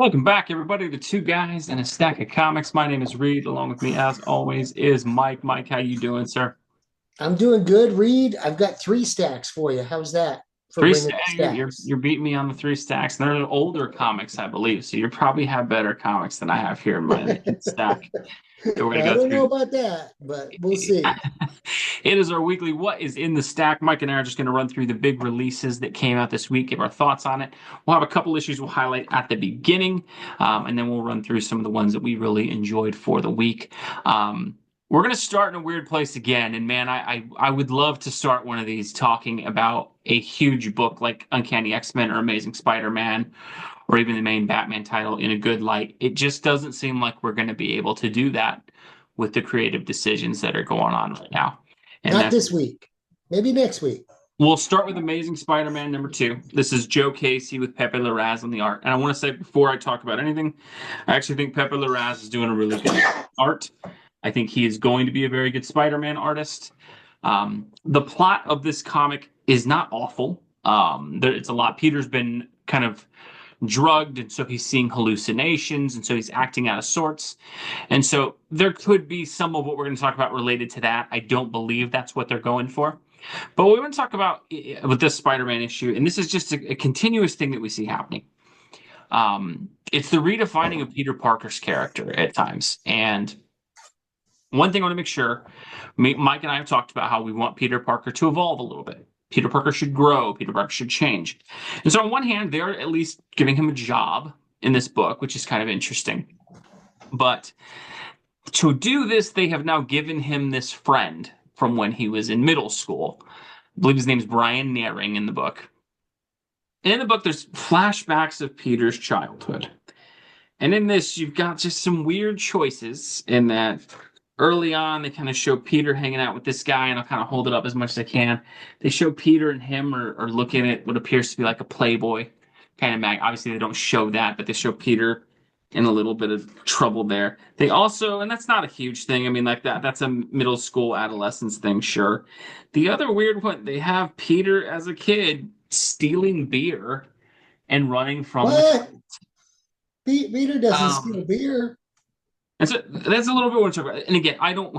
Welcome back, everybody, to Two Guys and a Stack of Comics. My name is Reed. Along with me, as always, is Mike. Mike, how you doing, sir? I'm doing good, Reed. I've got three stacks for you. How's that for Three bringing stack. the You're stacks? you're beating me on the three stacks. And they're older comics, I believe. So you probably have better comics than I have here in my stack that we're gonna I go don't know through. about that, but we'll see. It is our weekly What is in the Stack. Mike and I are just going to run through the big releases that came out this week, give our thoughts on it. We'll have a couple issues we'll highlight at the beginning, and then we'll run through some of the ones that we really enjoyed for the week. We're going to start in a weird place again. And man, I would love to start one of these talking about a huge book like Uncanny X-Men or Amazing Spider-Man or even the main Batman title in a good light. It just doesn't seem like we're going to be able to do that with the creative decisions that are going on right now. And Not that's this week. Maybe next week. We'll start with Amazing Spider-Man #2. This is Joe Casey with Pepe Larraz on the art. And I want to say before I talk about anything, I actually think Pepe Larraz is doing a really good art. I think he is going to be a very good Spider-Man artist. The plot of this comic is not awful. It's a lot. Peter's been kind of drugged, and so he's seeing hallucinations, and so he's acting out of sorts. And so there could be some of what we're going to talk about related to that. I don't believe that's what they're going for. But what we want to talk about with this Spider-Man issue, and this is just a continuous thing that we see happening. It's the redefining of Peter Parker's character at times. And one thing I want to make sure, Mike and I have talked about how we want Peter Parker to evolve a little bit. Peter Parker should grow. Peter Parker should change. And so on one hand, they're at least giving him a job in this book, which is kind of interesting. But to do this, they have now given him this friend from when he was in middle school. I believe his name is Brian Naring in the book. And in the book, there's flashbacks of Peter's childhood. And in this, you've got just some weird choices in that early on, they kind of show Peter hanging out with this guy, and I'll kind of hold it up as much as I can. They show Peter and him are looking at what appears to be like a Playboy kind of mag. Obviously, they don't show that, but they show Peter in a little bit of trouble there. They also, and that's not a huge thing. I mean, like that's a middle school adolescence thing, sure. The other weird one, they have Peter as a kid stealing beer and running from the What? cops. Peter doesn't Um, steal beer. And so that's a little bit what I'm talking about. And again, I don't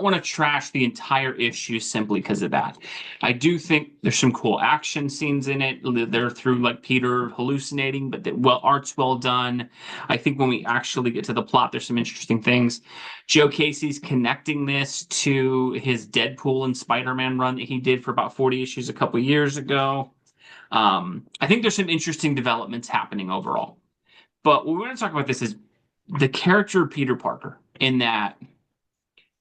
want to trash the entire issue simply because of that. I do think there's some cool action scenes in it. They're through like Peter hallucinating, but art's well done. I think when we actually get to the plot, there's some interesting things. Joe Casey's connecting this to his Deadpool and Spider-Man run that he did for about 40 issues a couple years ago. I think there's some interesting developments happening overall. But what we want to talk about this is the character of Peter Parker in that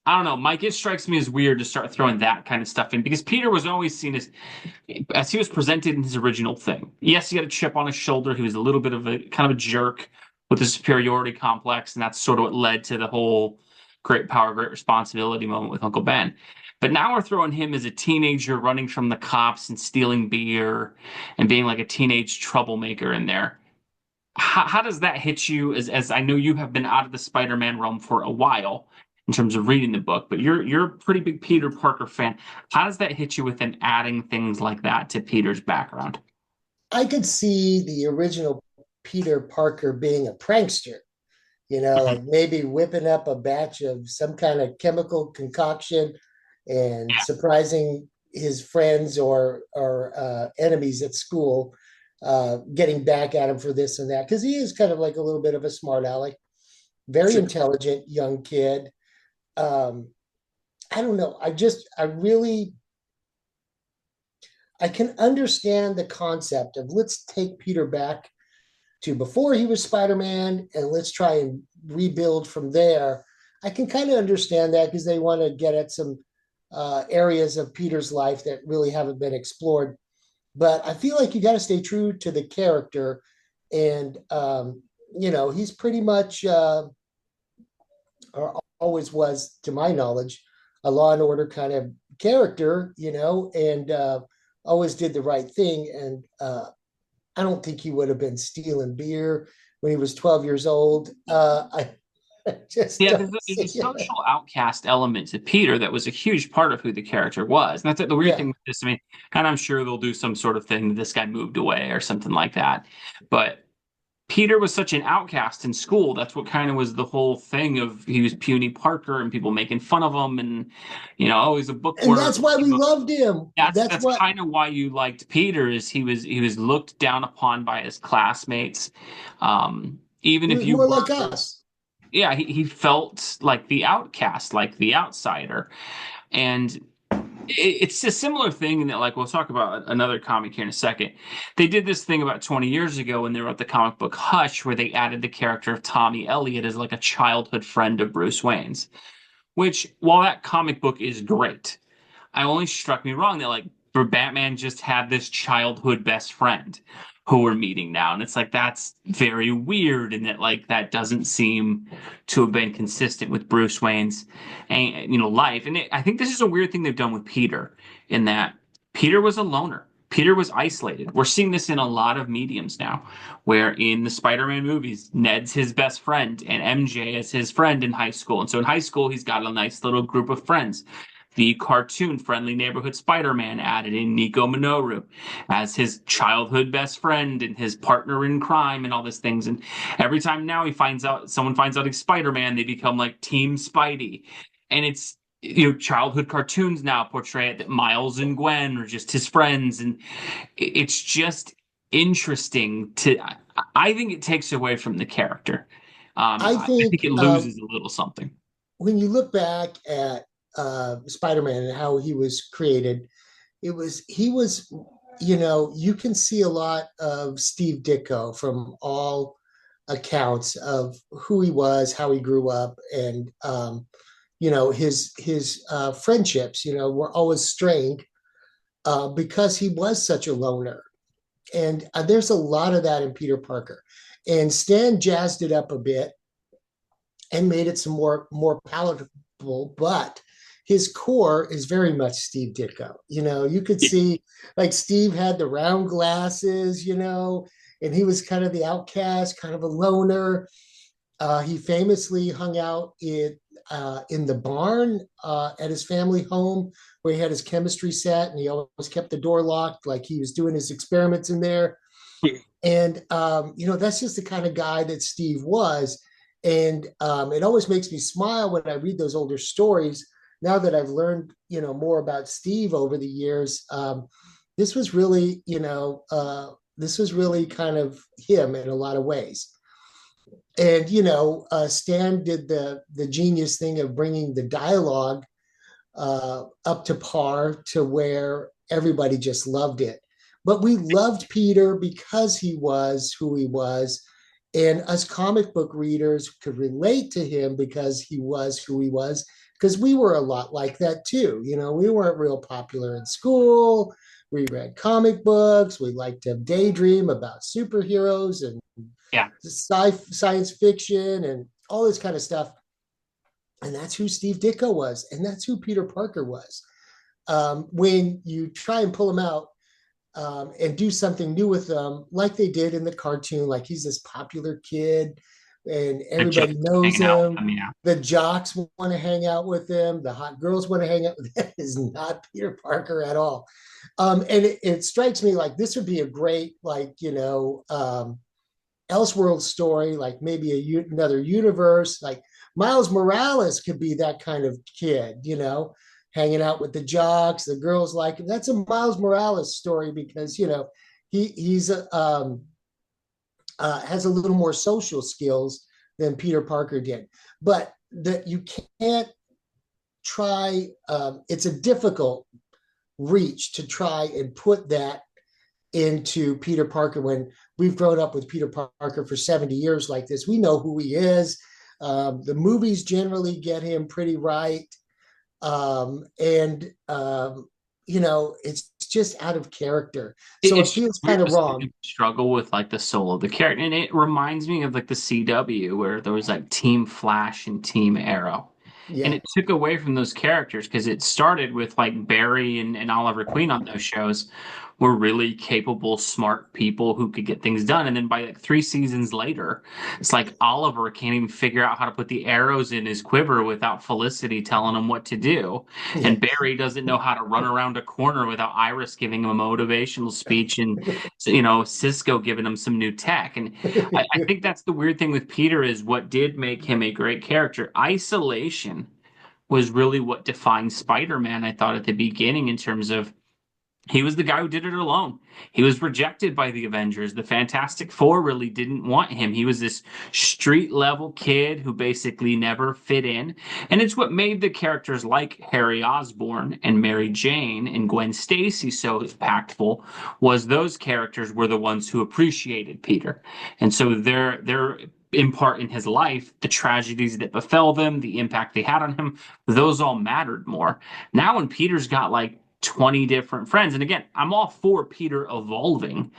I don't know, Mike, it strikes me as weird to start throwing that kind of stuff in because Peter was always seen as he was presented in his original thing. Yes, he had a chip on his shoulder. He was a little bit of a kind of a jerk with a superiority complex, and that's sort of what led to the whole great power, great responsibility moment with Uncle Ben. But now we're throwing him as a teenager running from the cops and stealing beer and being like a teenage troublemaker in there. How does that hit you as I know you have been out of the Spider-Man realm for a while in terms of reading the book, but you're a pretty big Peter Parker fan. How does that hit you with then adding things like that to Peter's background? I could see the original Peter Parker being a prankster, like Mhm. maybe whipping up a batch of some kind of chemical concoction and Yeah, surprising his friends or enemies at school, getting back at him for this and that because he is kind of like a little bit of a smart aleck, very sure. intelligent young kid. Um, I don't know. I can understand the concept of let's take Peter back to before he was Spider-Man and let's try and rebuild from there. I can kind of understand that because they want to get at some areas of Peter's life that really haven't been explored. But I feel like you got to stay true to the character, and he's pretty much or always was, to my knowledge, a Law and Order kind of character, and always did the right thing. And I don't think he would have been stealing beer when he was 12 years old. I just Yeah, don't there's a see it. social outcast element to Peter that was a huge part of who the character was. And that's the weird Yeah. thing with this. I mean, and I'm sure they'll do some sort of thing that this guy moved away or something like that. But Peter was such an outcast in school. That's what kind of was the whole thing of he was puny Parker and people making fun of him and oh, he's a And bookworm. that's why we loved him. That's That's what kind of why you liked Peter is he was looked down upon by his classmates. Even he if was you more like were, us. yeah, he felt like the outcast, like the outsider. And it's a similar thing in that, like, we'll talk about another comic here in a second. They did this thing about 20 years ago when they wrote the comic book Hush, where they added the character of Tommy Elliot as like a childhood friend of Bruce Wayne's. Which, while that comic book is great, I only struck me wrong that like Batman just had this childhood best friend who we're meeting now, and it's like that's very weird, and that like that doesn't seem to have been consistent with Bruce Wayne's life. And I think this is a weird thing they've done with Peter in that Peter was a loner. Peter was isolated. We're seeing this in a lot of mediums now, where in the Spider-Man movies, Ned's his best friend and MJ is his friend in high school. And so in high school, he's got a nice little group of friends. The cartoon Friendly Neighborhood Spider-Man added in Nico Minoru as his childhood best friend and his partner in crime and all these things. And every time now someone finds out he's Spider-Man, they become like Team Spidey. And it's childhood cartoons now portray it that Miles and Gwen are just his friends, and it's just interesting to. I think it takes away from the character. I I think think it loses a little something. when you look back at Spider-Man and how he was created, he was, you can see a lot of Steve Ditko from all accounts of who he was, how he grew up, and his friendships, were always strained because he was such a loner. And there's a lot of that in Peter Parker. And Stan jazzed it up a bit and made it some more palatable, but his core is very much Steve Ditko. You could see like Steve had the round glasses, and he was kind of the outcast, kind of a loner. He famously hung out in the barn at his family home where he had his chemistry set, and he always kept the door locked, like he was doing his experiments in there. And that's just the kind of guy that Steve was. And it always makes me smile when I read those older stories. Now that I've learned, more about Steve over the years, this was really, this was really kind of him in a lot of ways. And Stan did the genius thing of bringing the dialogue up to par to where everybody just loved it. But we loved Peter because he was who he was. And us comic book readers could relate to him because he was who he was, because we were a lot like that too. We weren't real popular in school. We read comic books. We liked to daydream about superheroes and Yeah. science fiction and all this kind of stuff. And that's who Steve Ditko was. And that's who Peter Parker was. When you try and pull him out, and do something new with them, like they did in the cartoon. Like he's this popular kid, and everybody knows him. Yeah. The jocks want to hang out with him. The hot girls want to hang out with him. That is not Peter Parker at all. And it strikes me like this would be a great, Elseworld story, like maybe another universe. Like Miles Morales could be that kind of kid, hanging out with the jocks, the girls like him. That's a Miles Morales story because he's has a little more social skills than Peter Parker did. But that you can't try. It's a difficult reach to try and put that into Peter Parker when we've grown up with Peter Parker for 70 years like this. We know who he is. The movies generally get him pretty right. It's just out of character. So it feels kind of wrong. Struggle with like the soul of the character. And it reminds me of like the CW where there was like Team Flash and Team Arrow. And Yeah. it took away from those characters because it started with like Barry and Oliver Queen on those shows were really capable, smart people who could get things done. And then by like 3 seasons later, it's like Oliver can't even figure out how to put the arrows in his quiver without Felicity telling him what to do. Yeah. And Barry doesn't know how to run around a corner without Iris giving him a motivational speech and, Cisco giving him some new tech. And I think that's the weird thing with Peter is what did make him a great character. Isolation was really what defined Spider-Man, I thought, at the beginning in terms of he was the guy who did it alone. He was rejected by the Avengers. The Fantastic Four really didn't want him. He was this street level kid who basically never fit in. And it's what made the characters like Harry Osborn and Mary Jane and Gwen Stacy so impactful was those characters were the ones who appreciated Peter. And so their in part in his life, the tragedies that befell them, the impact they had on him, those all mattered more. Now when Peter's got like 20 different friends. And again, I'm all for Peter evolving,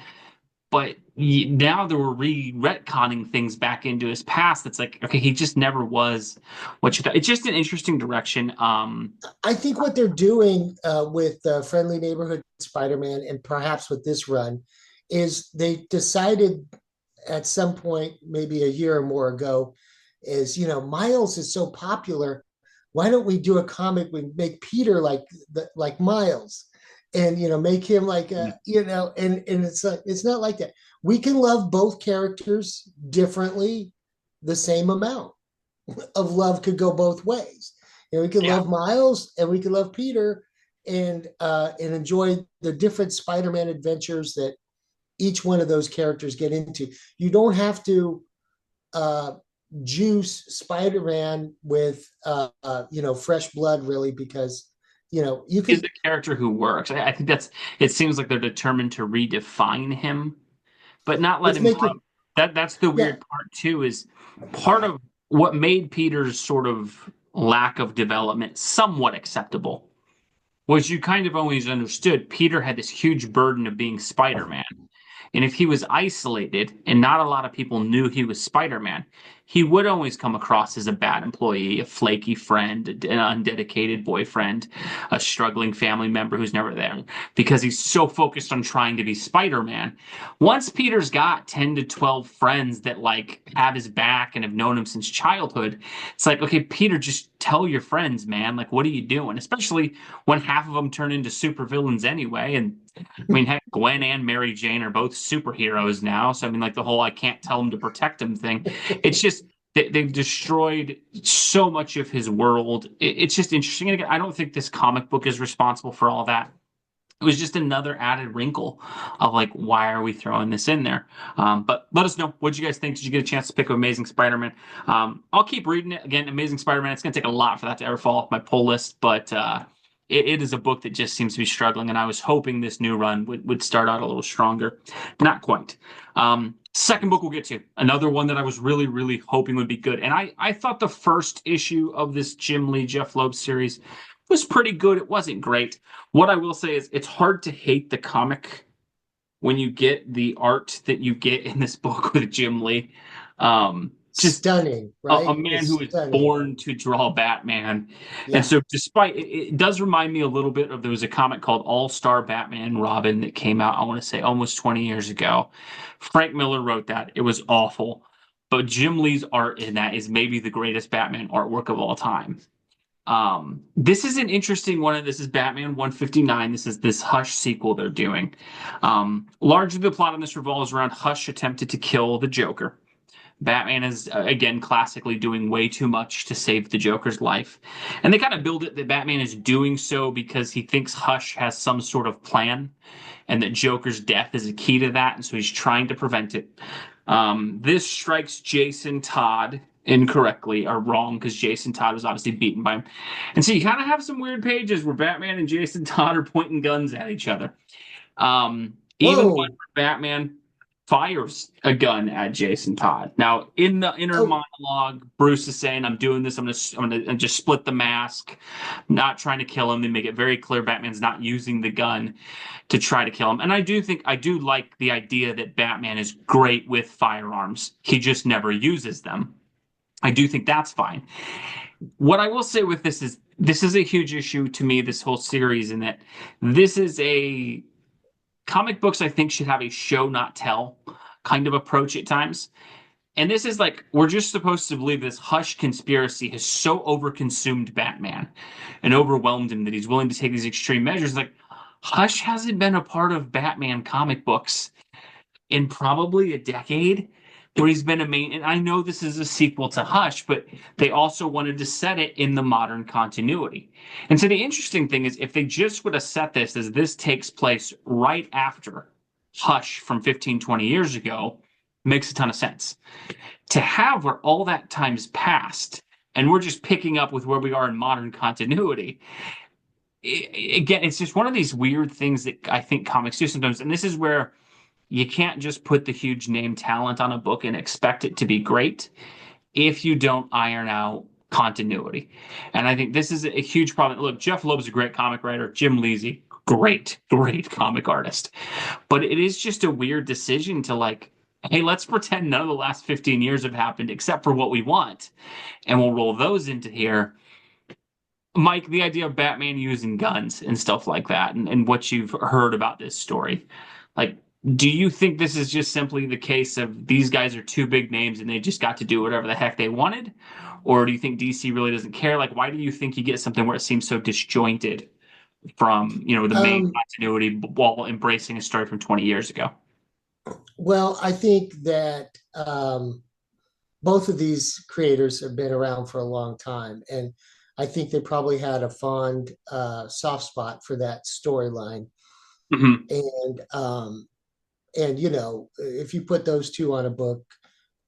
but now that we're retconning things back into his past, it's like, okay, he just never was what you thought. It's just an interesting direction. I think what they're doing with Friendly Neighborhood Spider-Man and perhaps with this run is they decided at some point, maybe a year or more ago, is, Miles is so popular. Why don't we do a comic? We make Peter like Miles, and make him like and it's not like that. We can love both characters differently. The same amount of love could go both ways. We can love Miles and we can love Peter, and enjoy the different Spider-Man adventures that each one of those characters get into. You don't have to juice Spider-Man with fresh blood, really, because you He's could. the character who works. I think it seems like they're determined to redefine him, but not let Let's him make grow. it. That's the Yeah. weird part too, is part of what made Peter's sort of lack of development somewhat acceptable was you kind of always understood Peter had this huge burden of being Spider-Man. And if he was isolated and not a lot of people knew he was Spider Man, he would always come across as a bad employee, a flaky friend, an undedicated boyfriend, a struggling family member who's never there because he's so focused on trying to be Spider Man. Once Peter's got 10 to 12 friends that like have his back and have known him since childhood, it's like, okay, Peter, just tell your friends, man. Like, what are you doing? Especially when half of them turn into supervillains anyway. And I mean, heck, Gwen and Mary Jane are both superheroes now. So, I mean, like the whole I can't tell him to protect him thing. It's just, they've destroyed so much of his world. It's just interesting. And again, I don't think this comic book is responsible for all that. It was just another added wrinkle of like, why are we throwing this in there? But let us know. What did you guys think? Did you get a chance to pick up Amazing Spider-Man? I'll keep reading it. Again, Amazing Spider-Man. It's going to take a lot for that to ever fall off my pull list, but it is a book that just seems to be struggling, and I was hoping this new run would start out a little stronger. Not quite. Second book we'll get to. Another one that I was really, really hoping would be good. And I thought the first issue of this Jim Lee, Jeff Loeb series was pretty good. It wasn't great. What I will say is it's hard to hate the comic when you get the art that you get in this book with Jim Lee. Just Stunning, a right? man It's who was stunning. born to draw Batman. And Yeah. so despite it does remind me a little bit of there was a comic called All-Star Batman and Robin that came out, I want to say almost 20 years ago. Frank Miller wrote that. It was awful. But Jim Lee's art in that is maybe the greatest Batman artwork of all time. This is an interesting one. This is Batman 159. This is this Hush sequel they're doing. Largely the plot on this revolves around Hush attempted to kill the Joker. Batman is, again, classically doing way too much to save the Joker's life. And they kind of build it that Batman is doing so because he thinks Hush has some sort of plan and that Joker's death is a key to that. And so he's trying to prevent it. This strikes Jason Todd incorrectly or wrong because Jason Todd was obviously beaten by him. And so you kind of have some weird pages where Batman and Jason Todd are pointing guns at each other. Even when Whoa. Batman fires a gun at Jason Todd. Now, in the inner Oh, monologue, Bruce is saying, "I'm doing this. I'm gonna just split the mask, not trying to kill him." They make it very clear Batman's not using the gun to try to kill him. And I do like the idea that Batman is great with firearms. He just never uses them. I do think that's fine. What I will say with this is a huge issue to me, this whole series, in that this is a comic books, I think, should have a show not tell kind of approach at times. And this is like, we're just supposed to believe this hush conspiracy has so overconsumed Batman and overwhelmed him that he's willing to take these extreme measures. Like, Hush hasn't been a part of Batman comic books in probably a decade, where he's been a main. And I know this is a sequel to Hush, but they also wanted to set it in the modern continuity. And so the interesting thing is, if they just would have set this as this takes place right after Hush from 15, 20 years ago, makes a ton of sense. To have where all that time's passed and we're just picking up with where we are in modern continuity, again, it's just one of these weird things that I think comics do sometimes. And this is where you can't just put the huge name talent on a book and expect it to be great if you don't iron out continuity. And I think this is a huge problem. Look, Jeff Loeb's a great comic writer. Jim Leasy, great comic artist. But it is just a weird decision to like, hey, let's pretend none of the last 15 years have happened except for what we want. And we'll roll those into here. Mike, the idea of Batman using guns and stuff like that, and what you've heard about this story, like, do you think this is just simply the case of these guys are two big names and they just got to do whatever the heck they wanted? Or do you think DC really doesn't care? Like, why do you think you get something where it seems so disjointed from, the main continuity while embracing a story from 20 years ago? Well, I think that both of these creators have been around for a long time, and I think they probably had a fond soft spot for that storyline. Mm-hmm. And if you put those two on a book,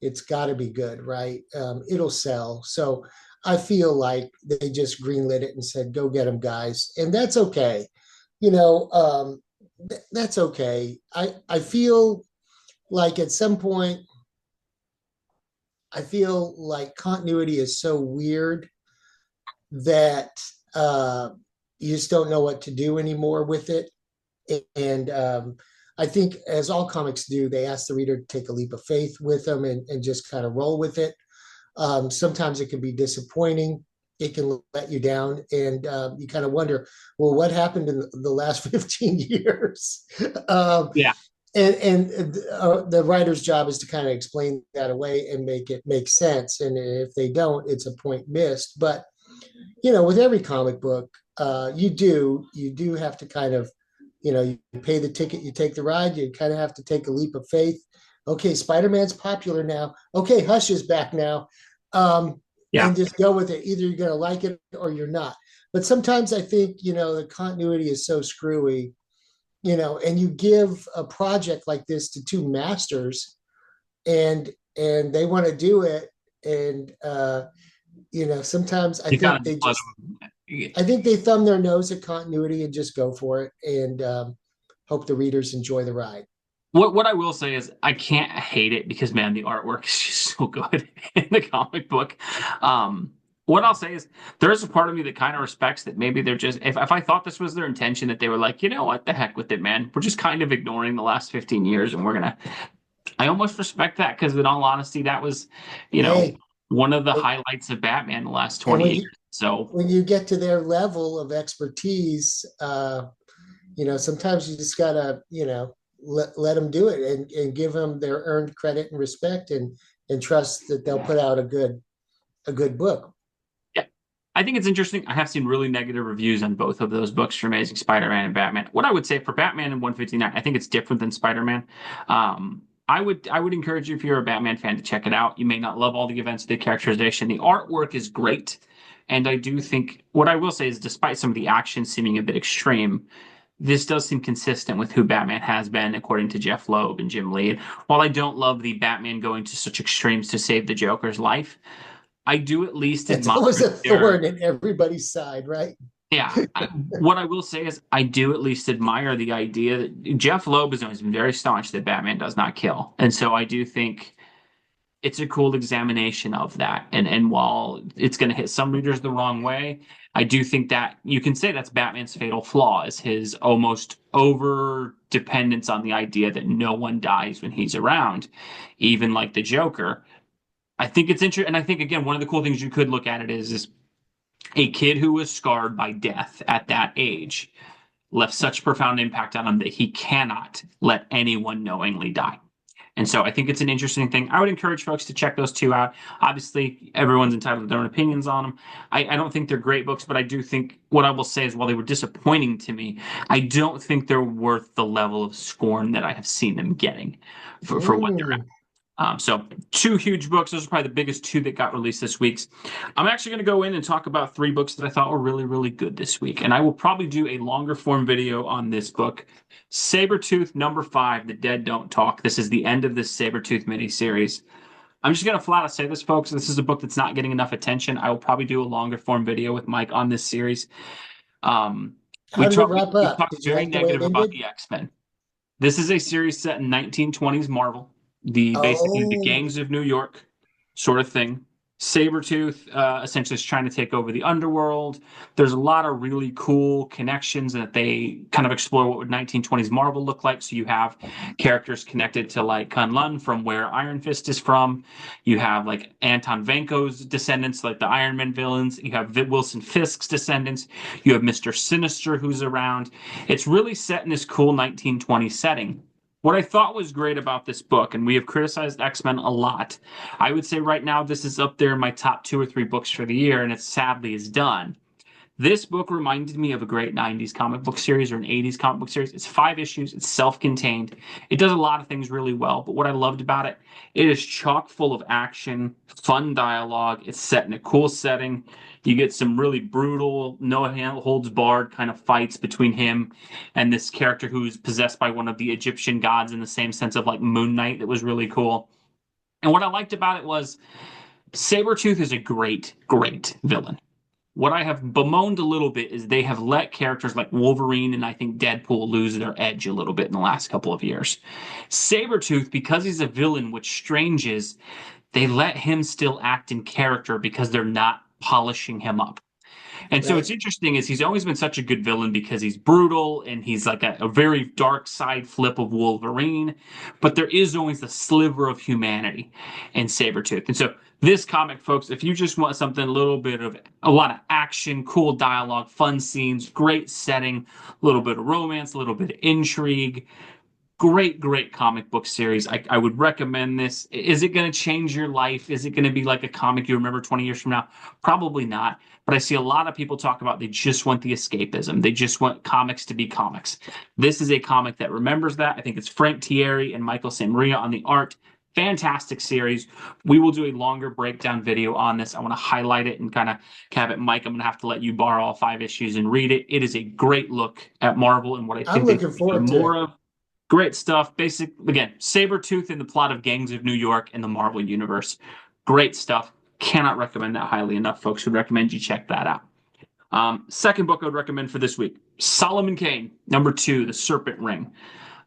it's got to be good, right? It'll sell. So I feel like they just greenlit it and said, "Go get them, guys," and that's okay. That's okay. I feel like at some point, I feel like continuity is so weird that you just don't know what to do anymore with it. And I think, as all comics do, they ask the reader to take a leap of faith with them and just kind of roll with it. Sometimes it can be disappointing. It can let you down, and you kind of wonder, well, what happened in the last 15 years? Yeah. And the writer's job is to kind of explain that away and make it make sense. And if they don't, it's a point missed. But with every comic book, you do have to kind of, you pay the ticket, you take the ride, you kind of have to take a leap of faith. Okay, Spider-Man's popular now. Okay, Hush is back now. And just go with it. Either you're going to like it or you're not. But sometimes I think, the continuity is so screwy, and you give a project like this to two masters and they want to do it. And, sometimes I think they thumb their nose at continuity and just go for it and hope the readers enjoy the ride. What I will say is I can't hate it because, man, the artwork is just so good in the comic book. What I'll say is there's a part of me that kind of respects that maybe they're just, if I thought this was their intention, that they were like, what the heck with it, man. We're just kind of ignoring the last 15 years and I almost respect that because in all honesty, that was, one of the highlights of Batman the last 20 years. So when you get to their level of expertise, sometimes you just gotta, let them do it and give them their earned credit and respect and trust that they'll put out a good book. Yeah, I think it's interesting. I have seen really negative reviews on both of those books for Amazing Spider-Man and Batman. What I would say for Batman and 159, I think it's different than Spider-Man. I would encourage you, if you're a Batman fan, to check it out. You may not love all the events, the characterization. The artwork is great. And I do think, what I will say is, despite some of the action seeming a bit extreme, this does seem consistent with who Batman has been, according to Jeff Loeb and Jim Lee. While I don't love the Batman going to such extremes to save the Joker's life, I do at least admire. It's always a thorn in everybody's side, right? Yeah. What I will say is I do at least admire the idea that Jeff Loeb has always been very staunch that Batman does not kill. And so I do think it's a cool examination of that. And while it's going to hit some readers the wrong way, I do think that you can say that's Batman's fatal flaw, is his almost over dependence on the idea that no one dies when he's around, even like the Joker. I think it's interesting. And I think, again, one of the cool things you could look at it is a kid who was scarred by death at that age left such profound impact on him that he cannot let anyone knowingly die. And so I think it's an interesting thing. I would encourage folks to check those two out. Obviously, everyone's entitled to their own opinions on them. I don't think they're great books, but I do think what I will say is while they were disappointing to me, I don't think they're worth the level of scorn that I have seen them getting for what they're at. Mm. So two huge books. Those are probably the biggest two that got released this week. I'm actually going to go in and talk about three books that I thought were really, really good this week. And I will probably do a longer form video on this book. Sabretooth #5, The Dead Don't Talk. This is the end of this Sabretooth miniseries. I'm just going to flat out say this, folks. This is a book that's not getting enough attention. I will probably do a longer form video with Mike on this series. How did it wrap We up? talked Did you very like the way it negative about ended? the X-Men. This is a series set in 1920s Marvel, basically the Oh, gangs of New York sort of thing. Sabretooth essentially is trying to take over the underworld. There's a lot of really cool connections that they kind of explore what would 1920s Marvel look like. So you have characters connected to like Kunlun from where Iron Fist is from. You have like Anton Vanko's descendants, like the Iron Man villains. You have Wilson Fisk's descendants. You have Mr. Sinister who's around. It's really set in this cool 1920s setting. What I thought was great about this book, and we have criticized X-Men a lot, I would say right now this is up there in my top 2 or 3 books for the year, and it sadly is done. This book reminded me of a great 90s comic book series or an 80s comic book series. It's 5 issues, it's self-contained. It does a lot of things really well, but what I loved about it, it is chock full of action, fun dialogue. It's set in a cool setting. You get some really brutal, no holds barred kind of fights between him and this character who's possessed by one of the Egyptian gods in the same sense of like Moon Knight that was really cool. And what I liked about it was Sabretooth is a great, great villain. What I have bemoaned a little bit is they have let characters like Wolverine and I think Deadpool lose their edge a little bit in the last couple of years. Sabretooth, because he's a villain, which strange is, they let him still act in character because they're not polishing him up. And so right. it's interesting is he's always been such a good villain because he's brutal and he's like a very dark side flip of Wolverine, but there is always the sliver of humanity in Sabretooth. And so this comic, folks, if you just want something a little bit of a lot of action, cool dialogue, fun scenes, great setting, a little bit of romance, a little bit of intrigue, great, great comic book series. I would recommend this. Is it going to change your life? Is it going to be like a comic you remember 20 years from now? Probably not. But I see a lot of people talk about they just want the escapism. They just want comics to be comics. This is a comic that remembers that. I think it's Frank Thierry and Michael Maria on the art. Fantastic series. We will do a longer breakdown video on this. I want to highlight it and kind of have it. Mike, I'm going to have to let you borrow all 5 issues and read it. It is a great look at Marvel and what I I'm think they looking can do forward to more it. of. Great stuff. Basic, again, Sabretooth in the plot of Gangs of New York in the Marvel Universe. Great stuff. Cannot recommend that highly enough, folks. Would recommend you check that out. Second book I would recommend for this week Solomon Kane, #2, The Serpent Ring.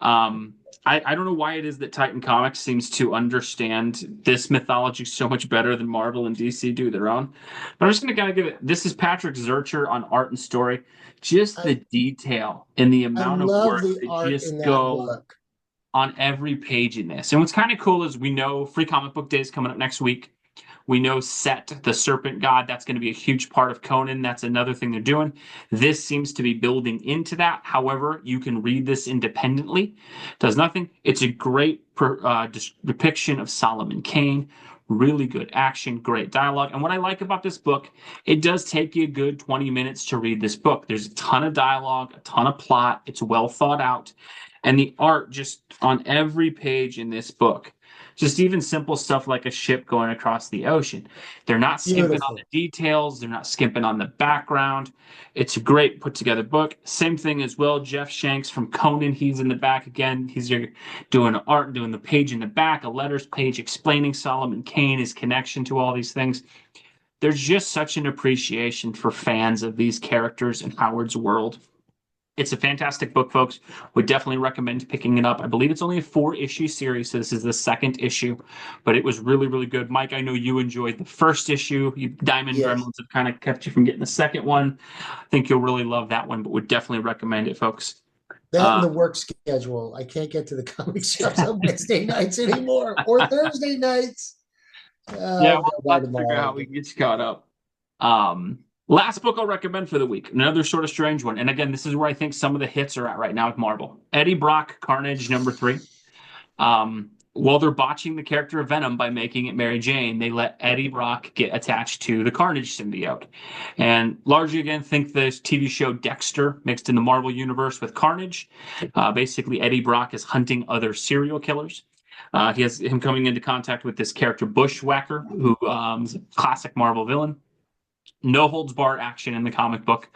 I don't know why it is that Titan Comics seems to understand this mythology so much better than Marvel and DC do their own. But I'm just going to kind of give it. This is Patrick Zurcher on art and story. Just I the detail and the I amount of love work the that art in just that go book. on every page in this. And what's kind of cool is we know Free Comic Book Day is coming up next week. We know Set, the Serpent God, that's going to be a huge part of Conan. That's another thing they're doing. This seems to be building into that. However, you can read this independently. Does nothing. It's a great depiction of Solomon Kane. Really good action, great dialogue. And what I like about this book, it does take you a good 20 minutes to read this book. There's a ton of dialogue, a ton of plot. It's well thought out. And the art just on every page in this book, just even simple stuff like a ship going across the ocean. They're not skimping on the Beautiful. details. They're not skimping on the background. It's a great put together book. Same thing as well. Jeff Shanks from Conan, he's in the back again. He's doing art, doing the page in the back, a letters page explaining Solomon Kane, his connection to all these things. There's just such an appreciation for fans of these characters in Howard's world. It's a fantastic book, folks. Would definitely recommend picking it up. I believe it's only a 4 issue series, so this is the second issue, but it was really, really good. Mike, I know you enjoyed the first issue. Diamond Yes. Gremlins have kind of kept you from getting the second one. I think you'll really love that one, but would definitely recommend it, folks. That and Uh, the work schedule. I can't get to the comic shops on Wednesday nights anymore or Thursday nights. yeah, I'll we'll go by have to figure out tomorrow. how we can get you caught up. Um, Last book I'll recommend for the week, another sort of strange one. And again, this is where I think some of the hits are at right now with Marvel. Eddie Brock, Carnage #3. While they're botching the character of Venom by making it Mary Jane, they let Eddie Brock get attached to the Carnage symbiote. And largely, again, think this TV show Dexter mixed in the Marvel universe with Carnage. Basically, Eddie Brock is hunting other serial killers. He has him coming into contact with this character Bushwhacker, who is a classic Marvel villain. No holds bar action in the comic book.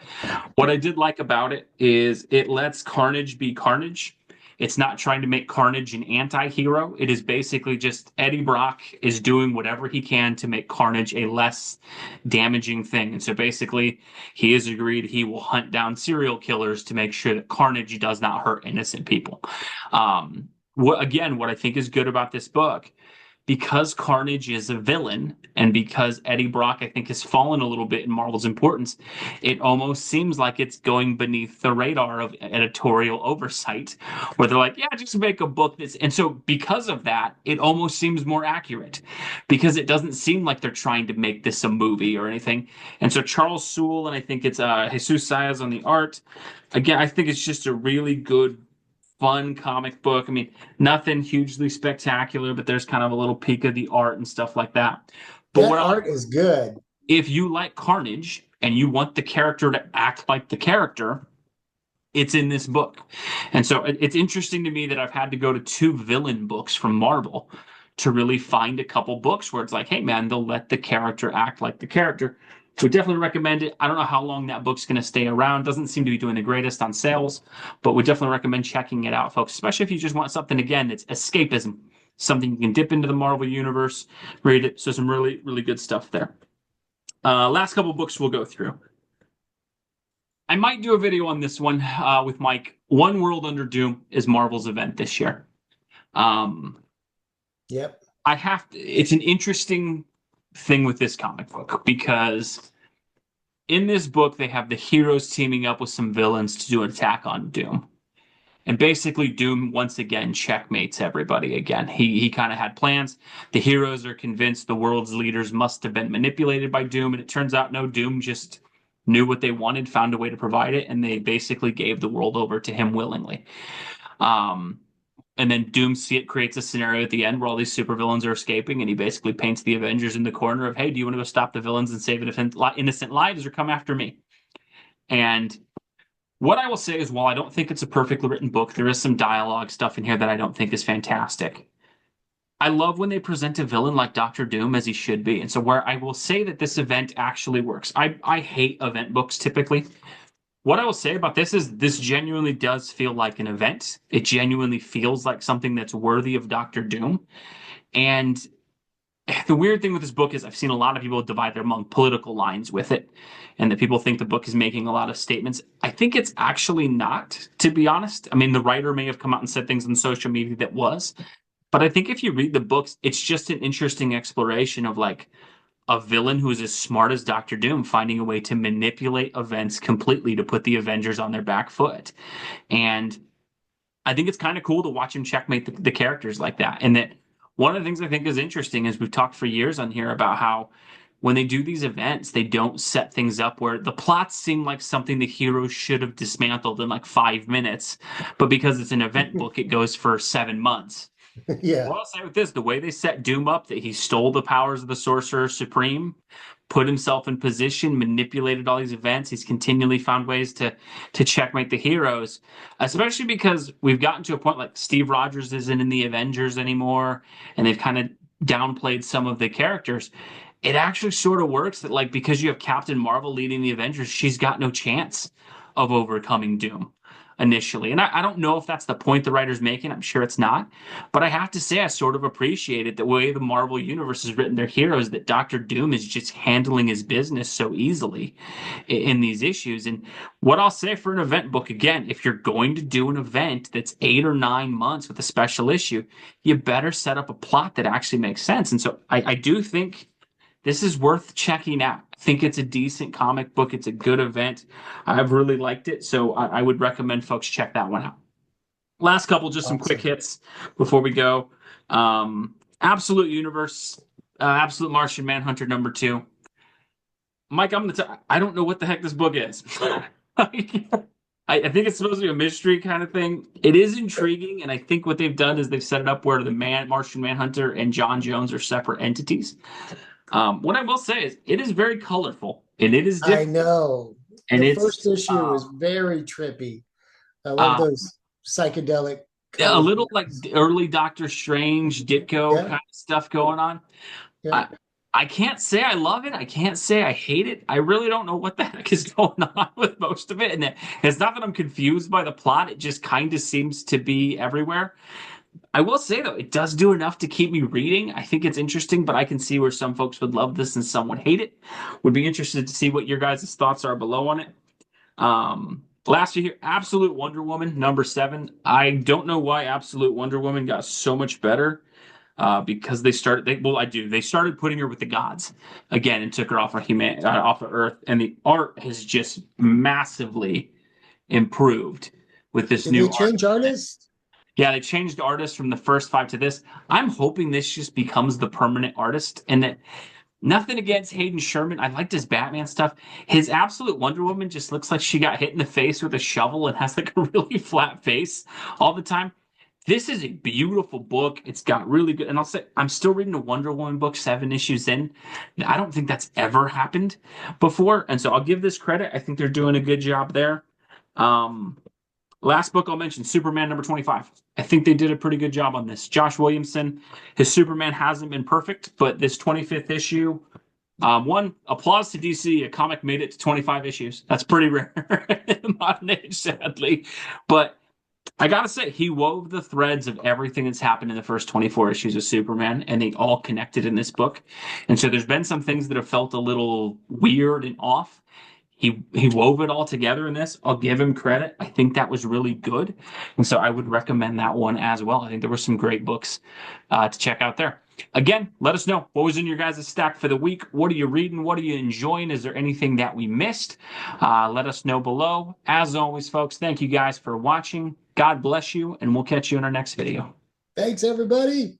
What I did like about it is it lets Carnage be Carnage. It's not trying to make Carnage an anti-hero. It is basically just Eddie Brock is doing whatever he can to make Carnage a less damaging thing. And so basically, he has agreed he will hunt down serial killers to make sure that Carnage does not hurt innocent people. What I think is good about this book, because Carnage is a villain and because Eddie Brock, I think, has fallen a little bit in Marvel's importance, it almost seems like it's going beneath the radar of editorial oversight, where they're like, yeah, just make a book that's. And so, because of that, it almost seems more accurate because it doesn't seem like they're trying to make this a movie or anything. And so, Charles Soule and I think it's Jesus Saez on the art. Again, I think it's just a really good fun comic book. I mean, nothing hugely spectacular, but there's kind of a little peek of the art and stuff like that. But That what art is good. if you like Carnage and you want the character to act like the character, it's in this book. And so it's interesting to me that I've had to go to two villain books from Marvel to really find a couple books where it's like, hey man, they'll let the character act like the character. So definitely recommend it. I don't know how long that book's going to stay around. Doesn't seem to be doing the greatest on sales, but we definitely recommend checking it out, folks, especially if you just want something, again, that's escapism, something you can dip into the Marvel universe, read it. So some really, really good stuff there. Last couple books we'll go through. I might do a video on this one with Mike. One World Under Doom is Marvel's event this year. Yep. It's an interesting thing with this comic book because in this book they have the heroes teaming up with some villains to do an attack on Doom. And basically Doom once again checkmates everybody again. He kind of had plans. The heroes are convinced the world's leaders must have been manipulated by Doom, and it turns out no, Doom just knew what they wanted, found a way to provide it, and they basically gave the world over to him willingly. And then Doom creates a scenario at the end where all these supervillains are escaping, and he basically paints the Avengers in the corner of, hey, do you want to go stop the villains and save innocent lives or come after me? And what I will say is, while I don't think it's a perfectly written book, there is some dialogue stuff in here that I don't think is fantastic. I love when they present a villain like Doctor Doom as he should be. And so where I will say that this event actually works. I hate event books typically. What I will say about this is this genuinely does feel like an event. It genuinely feels like something that's worthy of Doctor Doom. And the weird thing with this book is I've seen a lot of people divide it among political lines with it, and that people think the book is making a lot of statements. I think it's actually not, to be honest. I mean, the writer may have come out and said things on social media that was, but I think if you read the books, it's just an interesting exploration of like a villain who is as smart as Doctor Doom finding a way to manipulate events completely to put the Avengers on their back foot. And I think it's kind of cool to watch him checkmate the characters like that. And that one of the things I think is interesting is we've talked for years on here about how when they do these events, they don't set things up where the plots seem like something the heroes should have dismantled in like 5 minutes, but because it's an event book, it goes for 7 months. Yeah. Well, I'll say with this, the way they set Doom up, that he stole the powers of the Sorcerer Supreme, put himself in position, manipulated all these events. He's continually found ways to checkmate the heroes, especially because we've gotten to a point like Steve Rogers isn't in the Avengers anymore, and they've kind of downplayed some of the characters. It actually sort of works that like because you have Captain Marvel leading the Avengers, she's got no chance of overcoming Doom initially. And I don't know if that's the point the writer's making. I'm sure it's not. But I have to say, I sort of appreciated the way the Marvel Universe has written their heroes, that Doctor Doom is just handling his business so easily in these issues. And what I'll say for an event book, again, if you're going to do an event that's 8 or 9 months with a special issue, you better set up a plot that actually makes sense. And so I do think this is worth checking out. I think it's a decent comic book. It's a good event. I've really liked it, so I would recommend folks check that one out. Last couple, just some quick hits before we go. Absolute Universe, Absolute Martian Manhunter #2. Mike, I'm gonna tell. I don't know what the heck this book is. I think it's supposed to be a mystery kind of thing. It is intriguing, and I think what they've done is they've set it up where the Martian Manhunter and John Jones are separate entities. What I will say is it is very colorful and it is I different, know. and The it's first issue is very trippy. I love uh, those psychedelic a colors. little like early Doctor Strange, Ditko kind Yeah, of stuff going on. yeah. I I can't say I love it. I can't say I hate it. I really don't know what the heck is going on with most of it. And it's not that I'm confused by the plot. It just kind of seems to be everywhere. I will say though, it does do enough to keep me reading. I think it's interesting, but I can see where some folks would love this and some would hate it. Would be interested to see what your guys' thoughts are below on it. Last year, Absolute Wonder Woman, number 7. I don't know why Absolute Wonder Woman got so much better. Because they started putting her with the gods again and took her off of Earth, and the art has just massively improved with this Did they new art. change artists? Yeah, they changed artists from the first 5 to this. I'm hoping this just becomes the permanent artist, and that nothing against Hayden Sherman. I liked his Batman stuff. His Absolute Wonder Woman just looks like she got hit in the face with a shovel and has like a really flat face all the time. This is a beautiful book. It's got really good, and I'll say I'm still reading a Wonder Woman book 7 issues in. I don't think that's ever happened before, and so I'll give this credit. I think they're doing a good job there. Um, Last book I'll mention, Superman number 25. I think they did a pretty good job on this. Josh Williamson, his Superman hasn't been perfect, but this 25th issue, one, applause to DC. A comic made it to 25 issues. That's pretty rare in modern age, sadly. But I gotta say, he wove the threads of everything that's happened in the first 24 issues of Superman, and they all connected in this book. And so there's been some things that have felt a little weird and off. He wove it all together in this. I'll give him credit. I think that was really good. And so I would recommend that one as well. I think there were some great books to check out there. Again, let us know what was in your guys' stack for the week. What are you reading? What are you enjoying? Is there anything that we missed? Let us know below. As always, folks, thank you guys for watching. God bless you, and we'll catch you in our next video. Thanks, everybody.